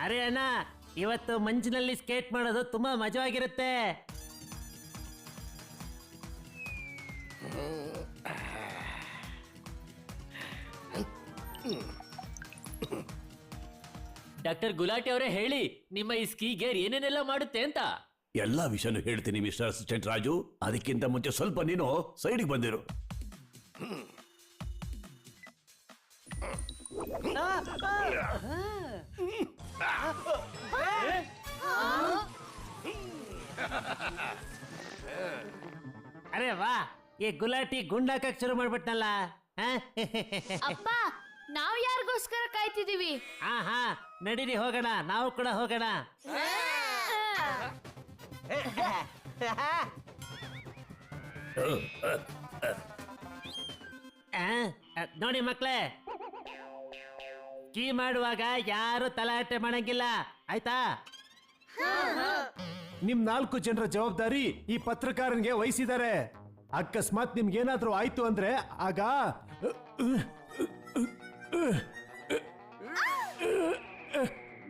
ಅರೆ ಅಣ್ಣ, ಇವತ್ತು ಮಂಜಿನಲ್ಲಿ ಸ್ಕೇಟ್ ಮಾಡೋದು ತುಂಬಾ ಮಜವಾಗಿರುತ್ತೆ. ಡಾಕ್ಟರ್ ಗುಲಾಟಿ ಅವರೇ, ಹೇಳಿ ನಿಮ್ಮ ಈ ಸ್ಕೀ ಗೇರ್ ಏನೇನೆಲ್ಲ ಮಾಡುತ್ತೆ ಅಂತ. ಎಲ್ಲಾ ವಿಷಯನೂ ಹೇಳ್ತೀನಿ ಮಿಸ್ಟರ್ ಅಸಿಸ್ಟೆಂಟ್ ರಾಜು. ಅದಕ್ಕಿಂತ ಮುಂಚೆ ಸ್ವಲ್ಪ ನೀನು ಸೈಡ್ಗೆ ಬಂದಿರು. ಅರೆ ವಾ, ಈ ಗುಲಾಟಿ ಗುಂಡಾಕಕ್ ಶುರು ಮಾಡ್ಬಿಟ್ನಲ್ಲ. ಅಪ್ಪ, ನಾವ್ ಯಾರಿಗೋಸ್ಕರ ಕಾಯ್ತಿದೀವಿ? ಹಾ ನಡೀರಿ ಹೋಗೋಣ, ನಾವು ಕೂಡ ಹೋಗೋಣ. ನೋಡಿ ಮಕ್ಳೇ, ಸ್ಕೀ ಮಾಡುವಾಗ ಯಾರು ತಲಾಟೆ ಮಾಡಂಗಿಲ್ಲ, ಆಯ್ತಾ? ನಿಮ್ 4 ಜನರ ಜವಾಬ್ದಾರಿ ಈ ಪತ್ರಕಾರನ್ಗೆ ವಹಿಸಿದ್ದಾರೆ. ಅಕಸ್ಮಾತ್ ನಿಮ್ಗೇನಾದ್ರೂ ಆಯ್ತು ಅಂದ್ರೆ ಆಗ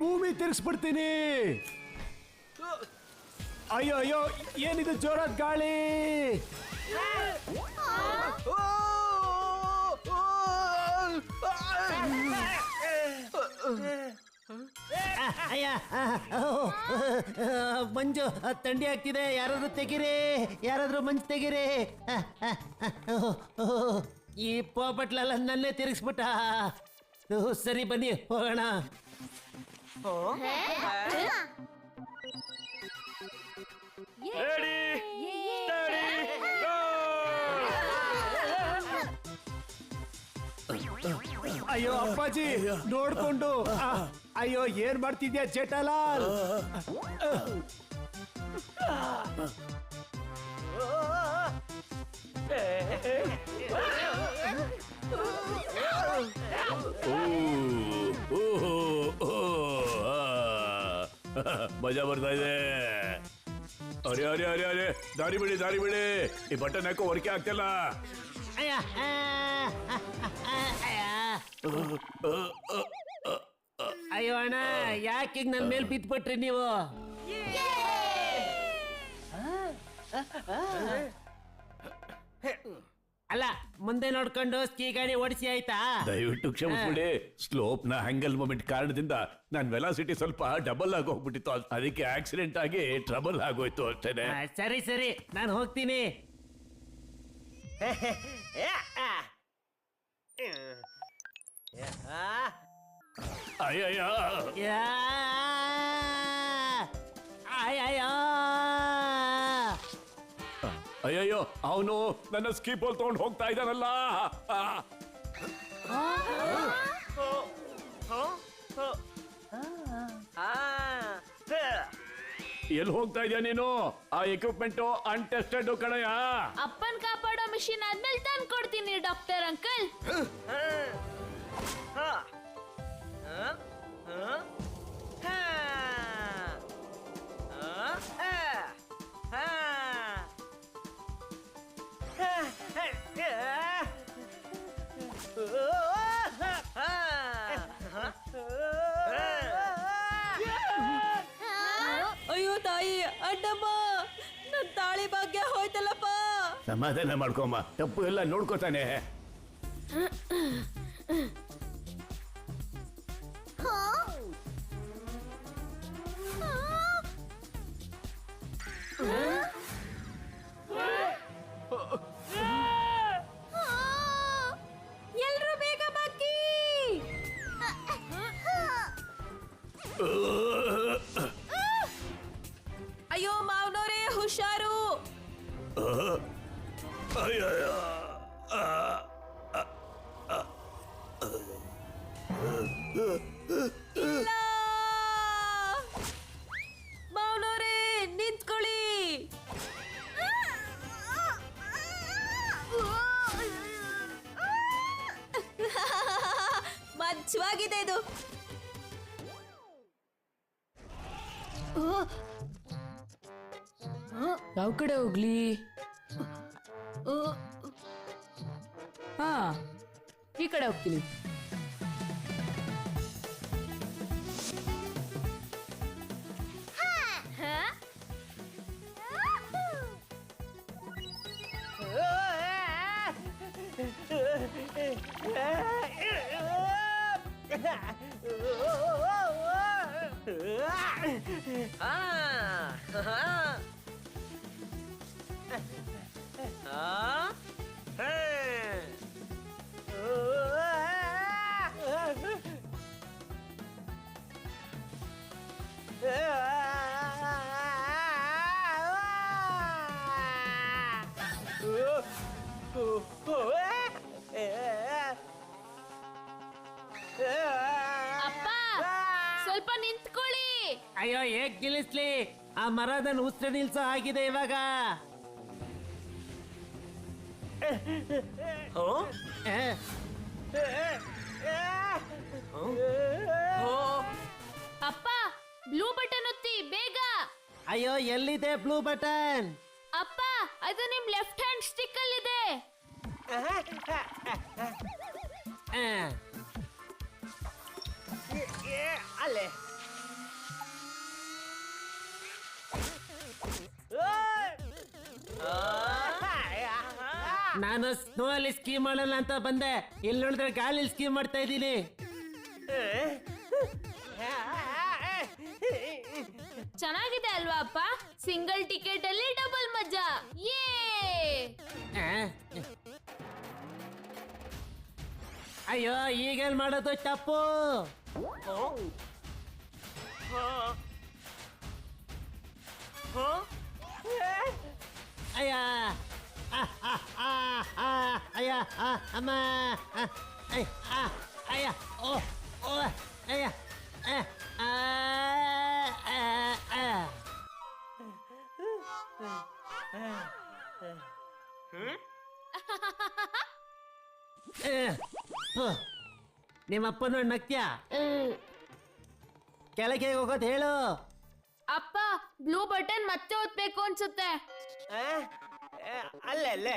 ಭೂಮಿ ತಿರ್ಗಿಸ್ಬಿಡ್ತೀನಿ. ಅಯ್ಯೋ ಅಯ್ಯೋ, ಏನಿದು ಜೋರಾದ ಗಾಳಿ! ಅಯ್ಯ, ಮಂಜು ಥಂಡಿ ಆಗ್ತಿದೆ, ಯಾರಾದ್ರೂ ತೆಗಿರಿ, ಯಾರಾದ್ರೂ ಮಂಜು ತೆಗಿರಿ. ಈ ಪೋಪಟ್ಲೆಲ್ಲ ನನ್ನೇ ತಿರುಗಿಸ್ಬಿಟ್ಟ. ಸರಿ ಬನ್ನಿ ಹೋಗೋಣ. ಅಯ್ಯೋ ಅಪ್ಪಾಜಿ, ನೋಡ್ಕೊಂಡು. ಅಯ್ಯೋ, ಏನ್ ಮಾಡ್ತಿದ್ಯಾ ಜೇಠಾಲಾಲ್? ಮಜಾ ಬರ್ತಾ ಇದೆ. ಅರೆ ಅರೆ ಅರೆ ಅರೆ, ದಾರಿ ಬಿಡಿ ದಾರಿ ಬಿಡಿ. ಈ ಬಟನ್ ಯಾಕೋ ವರ್ಕೆ ಆಗ್ತಿಲ್ಲ. ಅಯ್ಯೋ ಅಣ್ಣ, ಯಾಕೆ ನನ್ ಮೇಲೆ ಬಿದ್ಬಿಟ್ರಿ ನೀವು? ಅಲ್ಲ, ಮುಂದೆ ನೋಡ್ಕೊಂಡು ಸ್ಕೀ ಗಾಡಿ ಓಡಿಸಿ ಆಯ್ತಾ? ದಯವಿಟ್ಟು ಕ್ಷಮಿಸ್ಬಿಡಿ. ಸ್ಲೋಪ್ ನ ಹ್ಯಾಂಗಲ್ ಮೂಮೆಂಟ್ ಕಾರಣದಿಂದ ನನ್ನ ವೆಲಾಸಿಟಿ ಸ್ವಲ್ಪ ಡಬಲ್ ಆಗಿ ಹೋಗ್ಬಿಟ್ಟಿತ್ತು. ಅದಕ್ಕೆ ಆಕ್ಸಿಡೆಂಟ್ ಆಗಿ ಟ್ರಬಲ್ ಆಗೋಯ್ತು ಅಷ್ಟೇನೆ. ಸರಿ ಸರಿ, ನಾನು ಹೋಗ್ತೀನಿ. ಅಯ್ಯಯ್ಯ, ಅಯ್ಯಯ್ಯೋ, ಅವನು ನನ್ನ ಸ್ಕೀ ಬಾಲ್ ತಗೊಂಡು ಹೋಗ್ತಾ ಇದ್ದಾನಲ್ಲ. ಎಲ್ಲಿ ಹೋಗ್ತಾ ಇದೆಯಾ ನೀನು? ಆ ಎಕ್ವಿಪ್ಮೆಂಟ್ ಅನ್ಟೆಸ್ಟೆಡ್ ಕಣಯ್ಯ. ಅಪ್ಪನ್ ಕಾಪಾಡೋ ಮಿಷಿನ್ ಆದ್ಮೇಲೆ ತಂದು ಕೊಡ್ತೀನಿ ಡಾಕ್ಟರ್ ಅಂಕಲ್. ತಾಯಿ ಅಣ್ಣಮ್ಮ ನನ್ ತಾಳಿ ಭಾಗ್ಯ ಹೋಯ್ತಲ್ಲಪ್ಪ. ಸಮಾಧಾನ ಮಾಡ್ಕೊಮ್ಮ, ತಪ್ಪು ಎಲ್ಲ ನೋಡ್ಕೋತಾನೆ. ಎಲ್ರು ಬೇಗ ಬಾಕಿ. ಅಯ್ಯೋ ಮಾವನವರೇ ಹುಷಾರು. ಇಲ್ಲ ಮಾವನವರೇ ನಿಂತ್ಕೊಳ್ಳಿ. ಮಜ್ವಾಗಿದೆ ಇದು. ಯಾವ ಕಡೆ ಹೋಗ್ಲಿ? ಹಾ, ಈ ಕಡೆ ಹೋಗ್ತೀನಿ. ಅಪ್ಪ ಸ್ವಲ್ಪ ನಿಂತ್ಕೊಳ್ಳಿ. ಅಯ್ಯೋ ಹೇಗ್ ನಿಲ್ಲಿಸ್ಲಿ, ಆ ಮರದನ್ನ ಉಸ್ರೆ ನಿಲ್ಸೋ ಆಗಿದೆ ಇವಾಗ. ಅಪ್ಪ ಬ್ಲೂ ಬಟನ್ ಒತ್ತಿ ಬೇಗ. ಅಯ್ಯೋ ಎಲ್ಲಿದೆ ಬ್ಲೂ ಬಟನ್? ಅಪ್ಪ ಅದು ನಿಮ್ ಲೆಫ್ಟ್ ಹ್ಯಾಂಡ್ ಸ್ಟಿಕ್ ಅಲ್ಲಿದೆ. ಅಲ್ಲೇ ನಾನು ಸ್ನೋ ಅಲ್ಲಿ ಸ್ಕೀ ಮಾಡಲ್ಲ ಅಂತ ಬಂದೆ, ಇಲ್ಲಿ ನೋಡಿದ್ರೆ ಗಾಳಿ ಸ್ಕೀ ಮಾಡ್ತಾ ಇದ್ದೀನಿ. ಚೆನ್ನಾಗಿದೆ ಅಲ್ವಾ ಅಪ್ಪ? ಸಿಂಗಲ್ ಟಿಕೆಟ್ ಅಲ್ಲಿ ಡಬಲ್ ಮಜಾ. ಯೇ ಅಯ್ಯೋ ಈಗೇನ್ ಮಾಡೋದು ತಪ್ಪು. ಅಯ್ಯ ಅಯ್ಯ ಅಮ್ಮ ಅಯ್ಯ ಓ ಓ ಅಯ್ಯ ನಿಮ್ಮಪ್ಪನ ನಕ್ತ್ಯಾ ಕೆಳಗೆ ಹೋಗೋದು ಹೇಳು. ಅಪ್ಪ ಬ್ಲೂ ಬಟನ್ ಮತ್ತೆ ಒತ್ಬೇಕು ಅನ್ಸುತ್ತೆ. ಅಲ್ಲೇ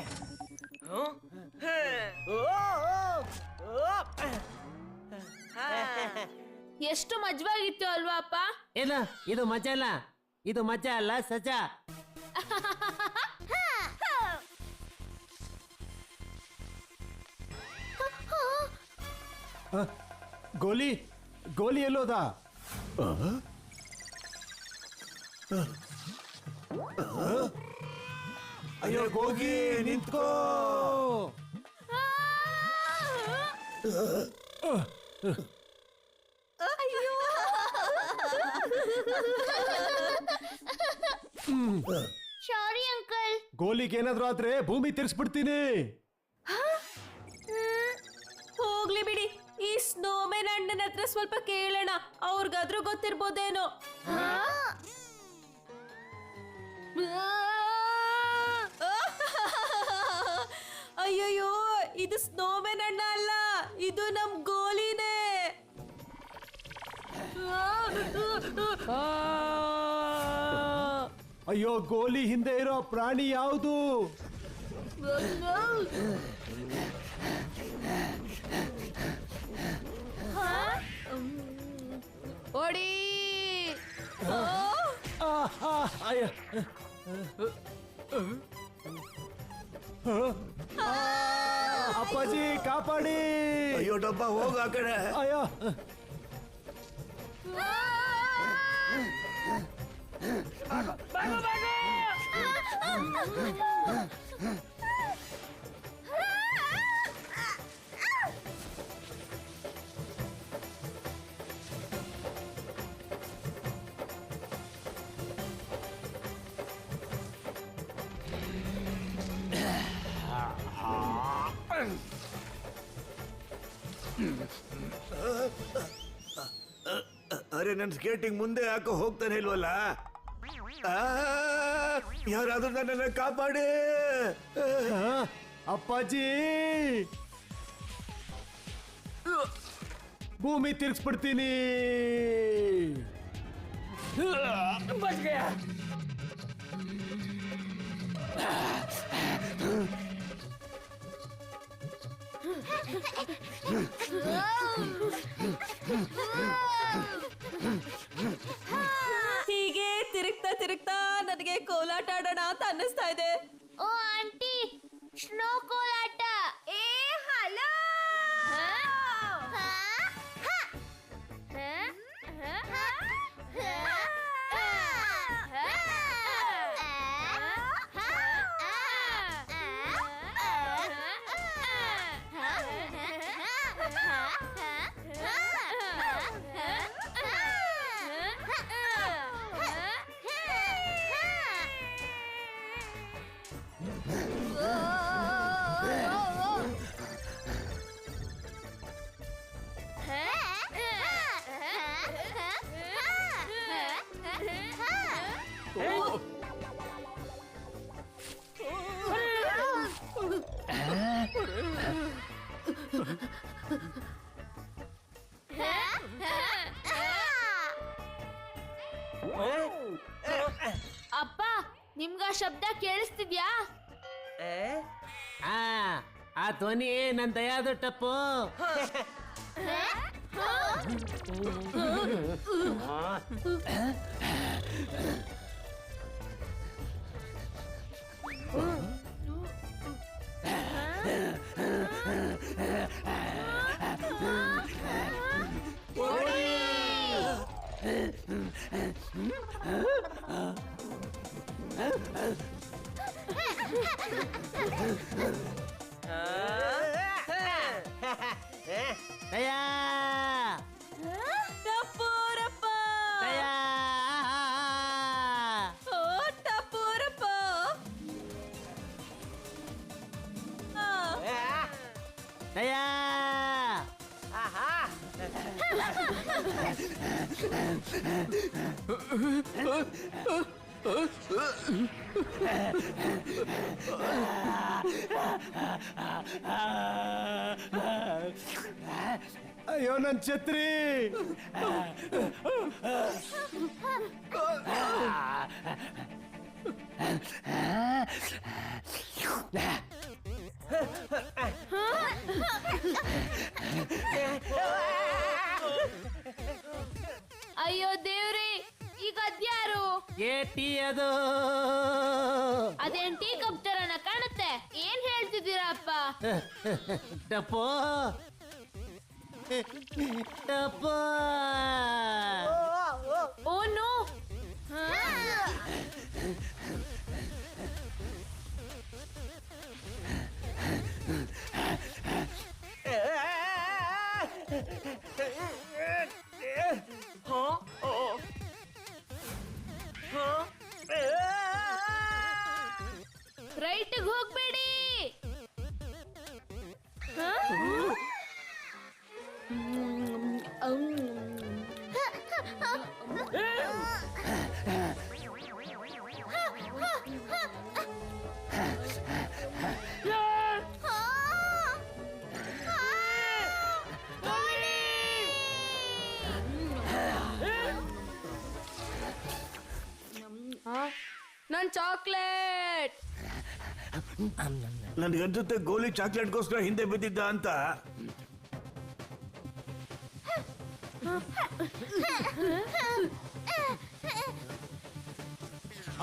ಎಷ್ಟು ಮಜವಾಗಿತ್ತು ಅಲ್ವಾ ಅಪ್ಪ? ಏನ ಇದು ಮಜಾ ಅಲ್ಲ, ಇದು ಮಜಾ ಅಲ್ಲ ಸಜಾ. ಗೋಲಿ ಗೋಲಿ ಎಲ್ಲೋದ? ಅಯ್ಯೋ ಗೋಗಿ ನಿಂತ್ಕೋ. Sorry uncle. ಗೋಲಿಗೆ ಏನಾದ್ರೂ ಆದ್ರೆ ಭೂಮಿ ತಿರ್ಸ್ಬಿಡ್ತೀನಿ. ಹೋಗ್ಲಿ ಬಿಡಿ, ಈ ಸ್ನೋಮ್ಯಾನ್ ಅಣ್ಣನ ಹತ್ರ ಸ್ವಲ್ಪ ಕೇಳೋಣ, ಅವ್ರಿಗಾದ್ರೂ ಗೊತ್ತಿರ್ಬೋದೇನೋ. ಅಯ್ಯಯ್ಯೋ, ಇದು ಸ್ನೋಮ್ಯಾನ್ ಅಣ್ಣ ಅಲ್ಲ, ಇದು ನಮ್ ಗೋಲಿನೇ. ಅಯ್ಯೋ ಗೋಲಿ ಹಿಂದೆ ಇರೋ ಪ್ರಾಣಿ ಯಾವುದು? ಓಡಿ. ಅಯ್ಯ. ಆ, ಅಪ್ಪಾಜಿ ಕಾಪಾಡಿ. ಅಯ್ಯೋ ಡಬ್ಬ ಹೋಗ ಆ ಕಡೆ. ಅಯ್ಯೋ ಅರೆ ನನ್ನ ಸ್ಕೇಟಿಂಗ್ ಮುಂದೆ ಯಾಕೋ ಹೋಗ್ತಾನೆ ಇಲ್ವಲ್ಲ. ಯಾರಾದ್ರೂ ನನ್ನನ್ನು ಕಾಪಾಡಿ. ಅಪ್ಪಾಜಿ ಭೂಮಿ ತಿರ್ಗಿಸ್ಬಿಡ್ತೀನಿ. ಹೀಗೆ ತಿರುಗ್ತಾ ತಿರುಗ್ತಾ ನನಗೆ ಕೋಲಾಟ ಆಡೋಣ ಅಂತ ಅನ್ನಿಸ್ತಾ ಇದೆ. ಓ ಆಂಟಿ ಸ್ನೋ ಕೋಲಾಟ. ಏ ಹಲೋ. ಅಪ್ಪ ನಿಮ್ಗ ಶಬ್ದ ಕೇಳಿಸ್ತಿದ್ಯಾ? ಆ ಧ್ವನಿ ನನ್ ದಯಾದು ಟಪ್ಪು. ದಯಾ ಟಪೋರಪ್ಪ. ದಯಾ ಓ ಟಪೋರಪ್ಪ. ದಯಾ ಅಯ್ಯೋ ನನ್ ಛತ್ರಿ. ಅಯ್ಯೋ ದೇವ್ರಿ, ಈಗ ಅದ್ಯಾರು? ಟೀ ಅದು. ಅದೇನ್ ಟೀ ಕಪ್ ತರನ ಕಾಣುತ್ತೆ. ಏನ್ ಹೇಳ್ತಿದ್ದೀರಪ್ಪ? ಟಪ್ಪು ಟಪ್ಪು. Oh no. ರೈಟ್ಗೆ ಹೋಗ್ಬೇಡಿ. ನನ್ ಚಾಕ್ಲೇಟ್. ನನ್ಗನ್ಸುತ್ತೆ ಗೋಲಿ ಚಾಕ್ಲೇಟ್ಗೋಸ್ಕರ ಹಿಂದೆ ಬಿದ್ದಿದ್ದ ಅಂತ.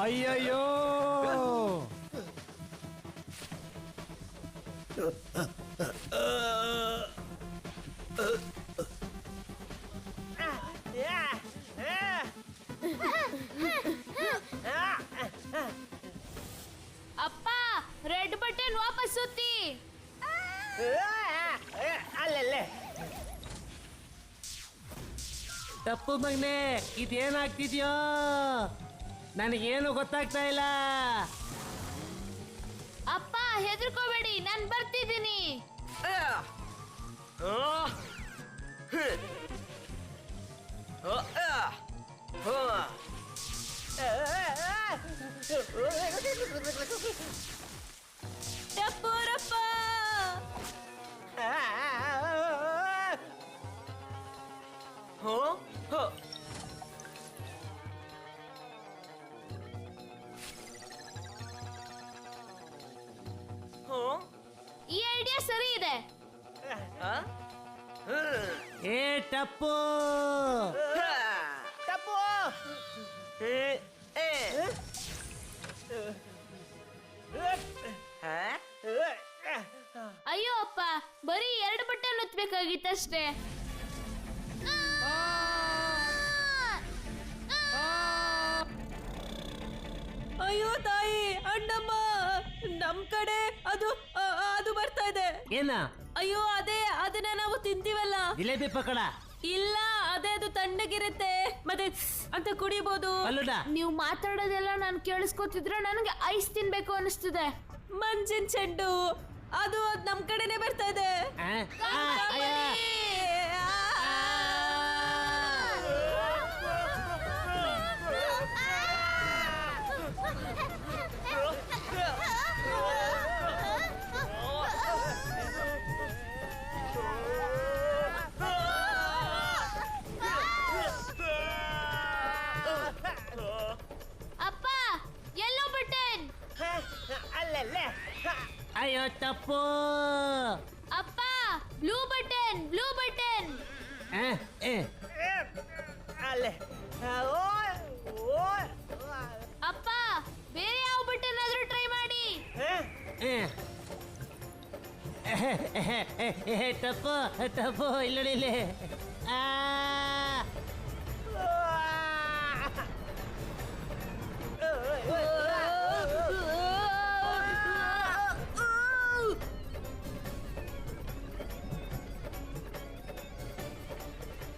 ಅಯ್ಯಯ್ಯೋ ಅಪ್ಪ ರೆಡ್ ಬಟನ್ ವಾಪಸ್ ಸುತ್ತಿ. ಅಲ್ಲಲ್ಲೇ ತಪ್ಪು ಮಗ್ನೆ, ಇದೇನಾಗ್ತಿದ್ಯೋ ನನಗೇನು ಗೊತ್ತಾಗ್ತಾ ಇಲ್ಲ. ಅಪ್ಪ ಹೆದರ್ಕೋಬೇಡಿ, ನಾನ್ ಬರ್ತಿದ್ದೀನಿ. ಟಪೋರಪ್ಪ ಈ ಐಡಿಯಾ ಸರಿ ಇದೆ. ಏ ಟಪ್ಪು, ಅಯ್ಯೋ ಅಪ್ಪ, ಬರೀ 2 ಬಟನ್ ಒತ್ತಬೇಕಾಗಿತ್ತಷ್ಟೇ. ಅಯ್ಯೋ ತಾಯಿ, ಅಣ್ಣಮ್ಮ, ನಮ್ ಕಡೆ ಅದು ಅದು ಬರ್ತಾ ಇದೆ. ಏನ ಅಯ್ಯೋ ಅದೇ, ಅದನ್ನ ನಾವು ತಿಂತೀವಲ್ಲ. ಜಿಲೇಬಿ ಪಕಡ. ಇಲ್ಲ, ಅದೇ ಅದು ತಣ್ಣಗಿರುತ್ತೆ, ಮತ್ತೆ ಅಂತ ಕುಡಿಬಹುದು. ಅಲ್ಲುಡ ನೀವು ಮಾತಾಡೋದೆಲ್ಲ ನಾನು ಕೇಳಿಸ್ಕೊತಿದ್ರೆ ನನಗೆ ಐಸ್ ತಿನ್ಬೇಕು ಅನಿಸ್ತದೆ. ಮಂಜಿನ ಚೆಂಡು, ಅದು ನಮ್ ಕಡೆನೆ ಬರ್ತಾ ಇದೆ. ಅಪ್ಪ ಎಲ್ಲೋ ಬಟನ್. ಅಲ್ಲಲ್ಲೇ. ಅಯ್ಯೋ ತಪ್ಪು. ಅಪ್ಪ ಬ್ಲೂ ಬಟನ್, ಬ್ಲೂ ಬಟನ್. ಅಲ್ಲೇ. ಅಪ್ಪ ಬೇರೆ ಯಾವ ಬಟನ್ ಆದ್ರೂ ಟ್ರೈ ಮಾಡಿ. ತಪ್ಪು ತಪ್ಪು, ಇಲ್ಲ.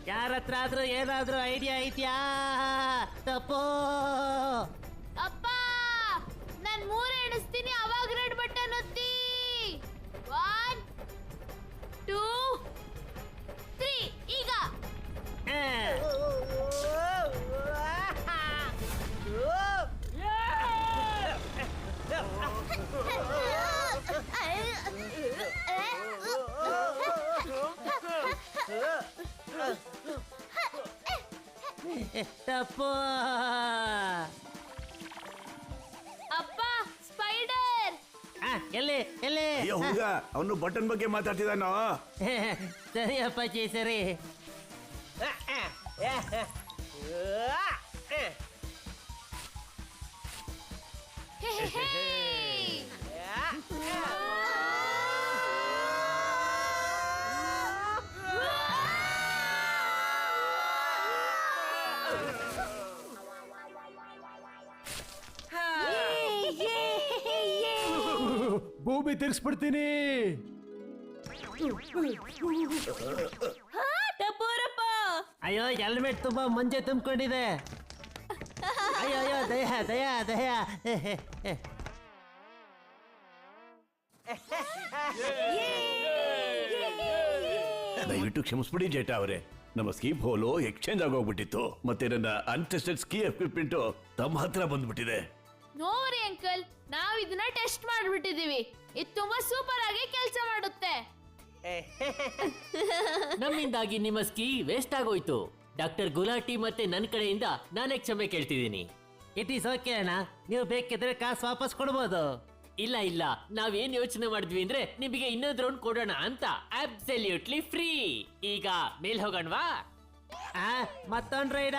ಯಾರ ಹತ್ರ ಆದ್ರೂ ಏನಾದ್ರೂ ಐಡಿಯಾ ಐತ್ಯಾ? ತಪ್ಪು. ಅಪ್ಪ ನಾನ್ 3 ಎಣಿಸ್ತೀನಿ, ಅವಾಗ ರೆಡ್ ಬಟನ್ ಒತ್ತಿ. 1 2 3 ಈಗ. ತಪ್ಪು. ಅಪ್ಪ ಸ್ಪೈಡರ್. ಎಲ್ಲಿ ಎಲ್ಲಿ? ಅಯ್ಯೋ ಹುಡುಗ, ಅವನು ಬಟನ್ ಬಗ್ಗೆ ಮಾತಾಡ್ತಿದ್ದಾನೋ. ಸರಿ ಅಪ್ಪಾಜಿ, ಸರಿ. ಭೂಮಿ ತಿರ್ಸ್ಬಿಡ್ತೀನಿ. ಟಪೋರಪ್ಪ, ಅಯ್ಯೋ ಹೆಲ್ಮೆಟ್ ತುಂಬಾ ಮಂಜೆ ತುಂಬಿಕೊಂಡಿದೆ. ಅಯ್ಯೋ ದಯ. ದಯವಿಟ್ಟು ಕ್ಷಮಿಸ್ಬಿಡಿ ಜೇಟ ಅವರೇ, ನಮ್ಮ ಸ್ಕೀ ಹೋಲು ಎಕ್ಸ್ಚೇಂಜ್ ಆಗೋಗ್ಬಿಟ್ಟಿತ್ತು, ಮತ್ತೆ ನನ್ನ ಅನ್ಟೆಸ್ಟೆಡ್ ಸ್ಕೀ ಎಕ್ವಿಪ್ಮೆಂಟ್ ತಮ್ಮ ಹತ್ರ ಬಂದ್ಬಿಟ್ಟಿದೆ. ನೋರಿ ಅಂಕಲ್, ನಾವ್ ಇದನ್ನ ಟೆಸ್ಟ್ ಮಾಡ್ಬಿಟ್ಟಿದೀವಿ. ಇದು ತುಂಬಾ ಸೂಪರ್ ಆಗಿ ಕೆಲಸ ಮಾಡುತ್ತೆ. ನಮ್ಮಿಂದಾಗಿ ನಿಮ್ಮ ಸ್ಕೀ ವೇಸ್ಟ್ ಆಗೋಯ್ತು. ಡಾಕ್ಟರ್ ಗುಲಾಟಿ ಮತ್ತೆ ನನ್ನ ಕಡೆಯಿಂದ ನಾನೇ ಕ್ಷಮೆ ಕೇಳ್ತಿದ್ದೀನಿ. ಇಟ್ ಈಸ್ ಓಕೆ ಅಣ್ಣ, ನೀವು ಬೇಕಿದ್ರೆ ಕಾಸು ವಾಪಸ್ ಕೊಡ್ಬೋದು. ಇಲ್ಲ, ನಾವೇನ್ ಯೋಚನೆ ಮಾಡಿದ್ವಿ ಅಂದ್ರೆ ನಿಮಗೆ ಇನ್ನೊಂದು ರೌಂಡ್ ಕೊಡೋಣ ಅಂತ. Absolutely free. ಈಗ ಮೇಲ್ ಹೋಗೋಣವಾ? ಮತ್ತೊಂದು ರೈಡ.